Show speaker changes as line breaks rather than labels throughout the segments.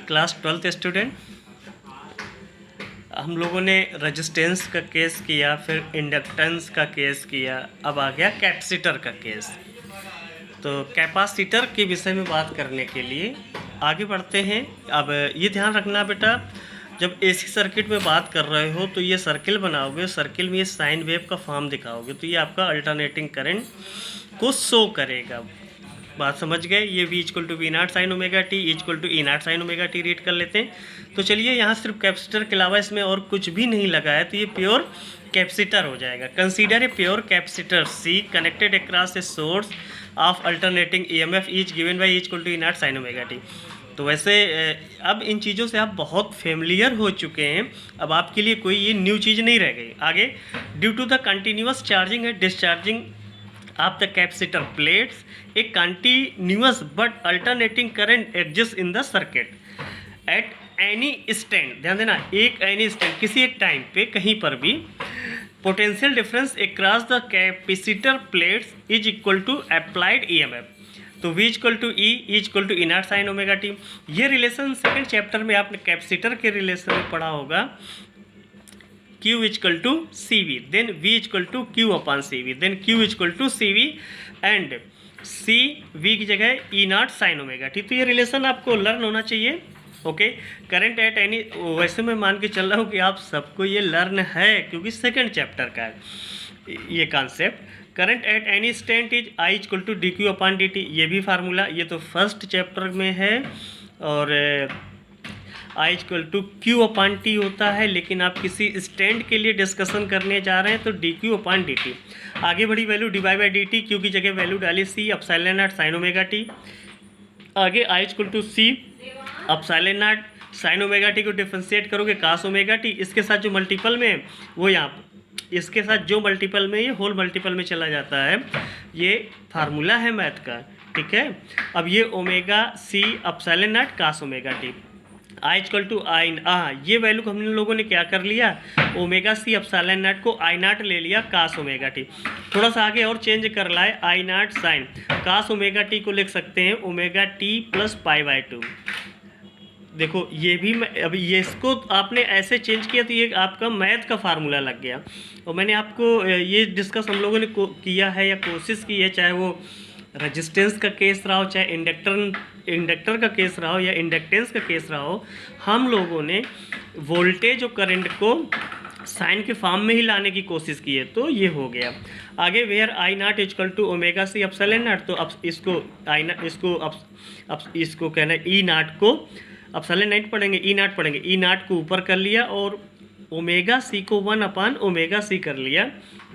Class 12th student, हम लोगों ने रेजिस्टेंस का केस किया, फिर इंडक्टेंस का केस किया, अब आ गया कैपेसिटर का केस। तो कैपेसिटर के विषय में बात करने के लिए आगे बढ़ते हैं। अब ये ध्यान रखना बेटा, जब एसी सर्किट में बात कर रहे हो तो ये सर्किल बनाओगे, सर्किल में ये साइन वेव का फॉर्म दिखाओगे तो ये आपका अल्टरनेटिंग करंट को शो करेगा। बात समझ गए? ये V equal to V naught sine omega t equal to E naught sine omega t read कर लेते हैं। तो चलिए यहाँ सिर्फ कैपेसिटर के अलावा इसमें और कुछ भी नहीं लगा है तो ये प्योर कैपेसिटर हो जाएगा। Consider a pure capacitor C connected across a source of alternating EMF is given by equal to E naught sine omega t. तो वैसे अब इन चीज़ों से आप बहुत फेमिलियर हो चुके हैं, अब आपके लिए कोई ये न्यू चीज़ नहीं रह गई। आगे, due to the continuous charging and discharging of the capacitor plates, a continuous but alternating current exists in the circuit at any stand। ध्यान देना, एक एनी स्टैंड, किसी एक टाइम पे कहीं पर भी potential difference across the capacitor plates is equal to applied EMF। तो V equal to E equal to E naught sine omega t. ये रिलेशन सेकेंड चैप्टर में आपने कैपेसिटर के रिलेशन में पढ़ा होगा। Q equal to CV, then V equal to Q upon CV, then Q equal to CV and C V की जगह E naught sine omega t. तो ये रिलेशन आपको लर्न होना चाहिए। ओके, करंट एट एनी, वैसे मैं मान के चल रहा हूँ कि आप सबको ये लर्न है क्योंकि सेकंड चैप्टर का है ये concept. Current at any instant is I equal to d q upon d t. ये भी फार्मूला, ये तो फर्स्ट चैप्टर में है और I equal to q upon t होता है, लेकिन आप किसी स्टैंड के लिए डिस्कशन करने जा रहे हैं तो d q upon d t. आगे बड़ी value d y by d t, q की जगह वैल्यू डाली C epsilon naught sine omega t. आगे I equal to C epsilon naught sine omega t को डिफ्रेंशिएट करोगे कास ओमेगा टी। इसके साथ जो मल्टीपल में वो यहाँ, इसके साथ जो मल्टीपल में ये होल मल्टीपल में चला जाता है, ये फार्मूला है मैथ का। ठीक है, अब ये omega C epsilon naught cos omega t. I equal to I, ये वैल्यू को हम लोगों ने क्या कर लिया, ओमेगा C अपसाइलन नॉट को I नॉट ले लिया कास ओमेगा टी। थोड़ा सा आगे और चेंज कर लाए, I naught sine cos omega t को लिख सकते हैं omega t plus pi by two. देखो ये भी अभी ये इसको आपने ऐसे चेंज किया तो ये आपका मैथ का फार्मूला लग गया। और मैंने आपको ये डिस्कस हम लोगों ने किया है या कोशिश की है, चाहे वो रेजिस्टेंस का केस रहा हो, चाहे इंडक्टर का केस रहा हो या इंडक्टेंस का केस रहा हो, हम लोगों ने वोल्टेज और करंट को साइन के फॉर्म में ही लाने की कोशिश की है। तो ये हो गया। आगे where I naught equal to omega C epsilon naught, तो अब इसको आई नॉट, इसको कहना है ई नॉट को अपसाइलन नॉट पढ़ेंगे, ई नॉट पढ़ेंगे, ई नॉट को ऊपर कर लिया और ओमेगा सी को 1 अपान ओमेगा सी कर लिया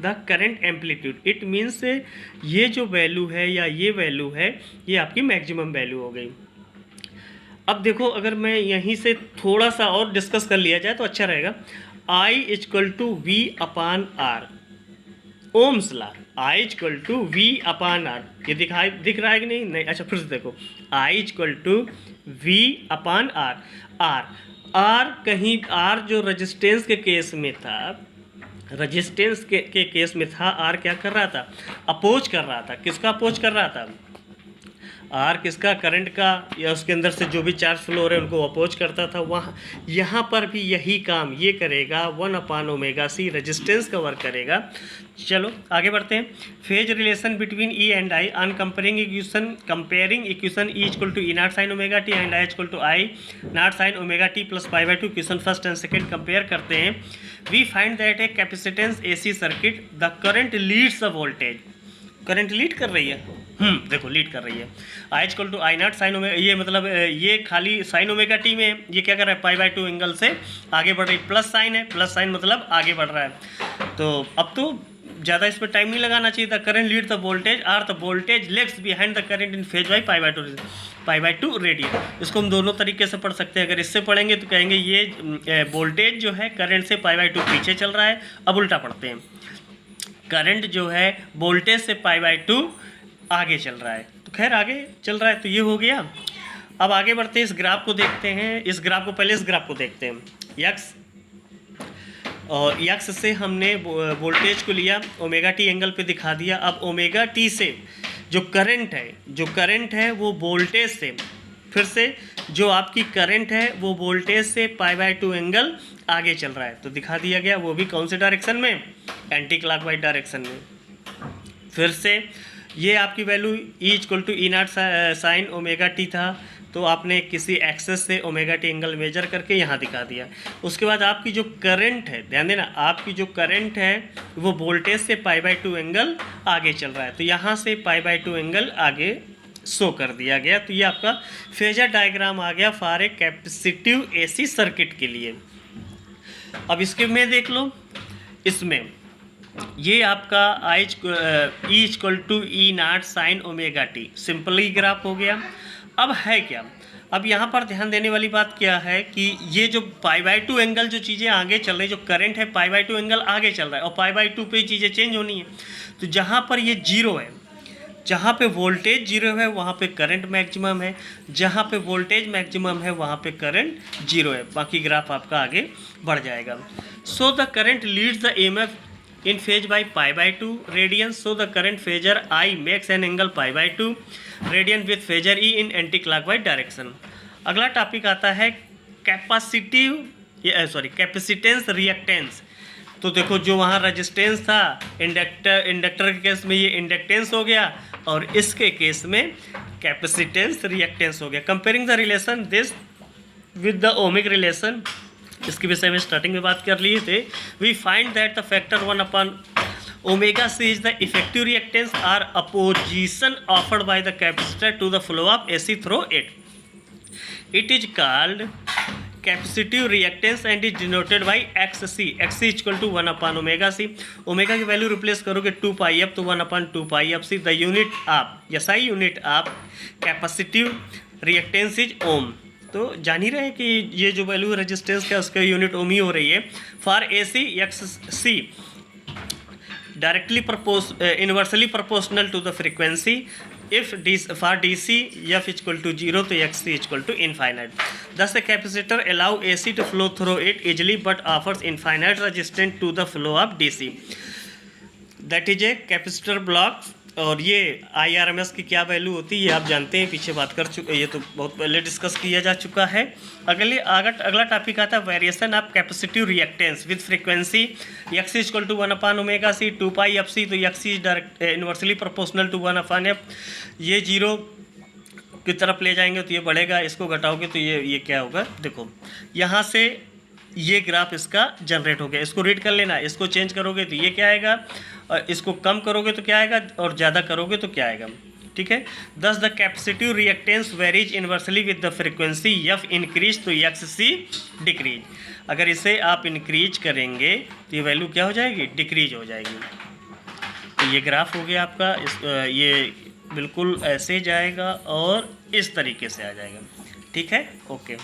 the current amplitude. It means ये जो वैल्यू है या ये वैल्यू है ये आपकी मैक्सिमम वैल्यू हो गई। अब देखो, अगर मैं यहीं से थोड़ा सा और डिस्कस कर लिया जाए तो अच्छा रहेगा। I equal to V upon R, ohm's law, I equal to V upon R. ये दिख रहा है कि नहीं? नहीं। अच्छा, फिर से देखो, I equal to V upon R. R कहीं, आर जो रेजिस्टेंस के केस में था, रेजिस्टेंस के केस में था, आर क्या कर रहा था? अपोज कर रहा था। किसका अपोज कर रहा था? आर किसका? करंट का, या उसके अंदर से जो भी चार्ज फ्लो हो रहे हैं उनको अपोज करता था। वहाँ यहाँ पर भी यही काम ये करेगा, 1 अपान ओमेगा सी रेजिस्टेंस का वर्क करेगा। चलो आगे बढ़ते हैं। Phase relation between E and I on comparing equation E equal to E naught sine omega t and I equal to I naught sine omega t plus pi by two. Question first and second compare करते हैं। We find that a capacitance AC circuit the current leads the voltage. Current lead कर रही है, देखो lead कर रही है। I equal to I naught sine omega, ये मतलब ये खाली साइन ओमेगा टी में ये क्या कर रहा है? पाई बाई टू एंगल से आगे बढ़ रही। प्लस साइन है, प्लस साइन मतलब आगे बढ़ रहा है। तो अब तो ज़्यादा इस पर टाइम नहीं लगाना चाहिए था। Current lead the voltage or the voltage lags behind the current in phase by pi by two radian. इसको हम दोनों तरीके से पढ़ सकते हैं। अगर इससे पढ़ेंगे तो कहेंगे ये वोल्टेज जो है करंट से पाई बाई टू पीछे चल रहा है। अब उल्टा पढ़ते हैं, करंट जो है वोल्टेज से पाई बाई टू आगे चल रहा है। तो खैर आगे चल रहा है तो ये हो गया। अब आगे बढ़ते हैं, इस ग्राफ को देखते हैं। इस ग्राफ को पहले इस ग्राफ को देखते हैं। यक्स और यक्स से हमने वोल्टेज को लिया, ओमेगा टी एंगल पे दिखा दिया। अब ओमेगा टी से जो करंट है वो वोल्टेज से फिर से जो आपकी करंट है वो वोल्टेज से π/2 एंगल आगे चल रहा है, तो दिखा दिया गया, वो भी कौन से डायरेक्शन में, एंटी क्लॉकवाइज डायरेक्शन में। फिर से ये आपकी value E=E0 sign omega T था, तो आपने किसी एक्सेस से ओमेगा टी एंगल मेजर करके यहाँ दिखा दिया। उसके बाद आपकी जो करंट है, ध्यान देना, आपकी जो करंट है वो वोल्टेज से π/2 एंगल आगे चल रहा है, तो यहाँ से π/2 एंगल आगे शो कर दिया गया। तो ये आपका फेजर डायग्राम आ गया for a capacitive AC circuit के लिए। अब इसके में देख लो, इसमें ये आपका E=E0 sign omega T, simply graph हो गया। अब है क्या, अब यहाँ पर ध्यान देने वाली बात क्या है कि ये जो π/2 एंगल जो चीज़ें आगे चल रही, जो करंट है π/2 एंगल आगे चल रहा है और π/2 पे चीज़ें चेंज होनी है। तो जहाँ पर ये जीरो है, जहाँ पे वोल्टेज जीरो है वहाँ पे करंट मैक्सिमम है, जहाँ पे वोल्टेज मैक्सिमम है वहाँ पे करंट जीरो है। बाकी ग्राफ आपका आगे बढ़ जाएगा। So the current leads the EMF in phase by π/2 radians, so the current phasor I makes an angle π/2 radian with phasor E in anti-clockwise direction। अगला टॉपिक आता है कैपेसिटेंस रिएक्टेंस। तो देखो, जो वहाँ रेजिस्टेंस था इंडक्टर के केस में ये इंडक्टेंस हो गया, और इसके केस में कैपेसिटेंस रिएक्टेंस हो गया। Comparing the relation this with the ohmic relation, इसके विषय में स्टार्टिंग में बात कर लिए थे। We find that the factor 1/ωc is the effective reactance or opposition offered by the capacitor to the flow of AC through it. It is called capacitive reactance and is denoted by XC। XC = 1/ωc। Omega की value replace करोगे 2πf, तो 1/2πfc। The unit of SI unit of capacitive reactance is ओम। तो जान ही रहे हैं कि ये जो वैल्यू रेजिस्टेंस का उसका यूनिट ओम ही हो रही है। For AC XC directly inversely proportional to the frequency. If for DC F = 0, तो XC = infinite. Thus the capacitor allow AC to flow through it easily but offers infinite resistance to the flow of DC। That is a capacitor block। और ये IRMS की क्या value होती है ये आप जानते हैं, पीछे बात कर चुके, ये तो बहुत पहले डिस्कस किया जा चुका है। अगला टॉपिक आता है variation of capacitive reactance with frequency. XC = 1/ωc 2πfc। तो XC direct inversely proportional to 1/f। ये जीरो की तरफ ले जाएंगे तो ये बढ़ेगा, इसको घटाओगे तो ये क्या होगा, देखो यहाँ से ये ग्राफ इसका जनरेट हो गया। इसको रीड कर लेना, इसको चेंज करोगे तो ये क्या आएगा, और इसको कम करोगे तो क्या आएगा, और ज़्यादा करोगे तो क्या आएगा, ठीक है। दस the capacitive reactance varies inversely with the frequency F increase तो XC डिक्रीज। अगर इसे आप इंक्रीज करेंगे तो ये वैल्यू क्या हो जाएगी, डिक्रीज हो जाएगी। तो ये ग्राफ हो गया आपका, ये बिल्कुल ऐसे जाएगा और इस तरीके से आ जाएगा, ठीक है, ओके।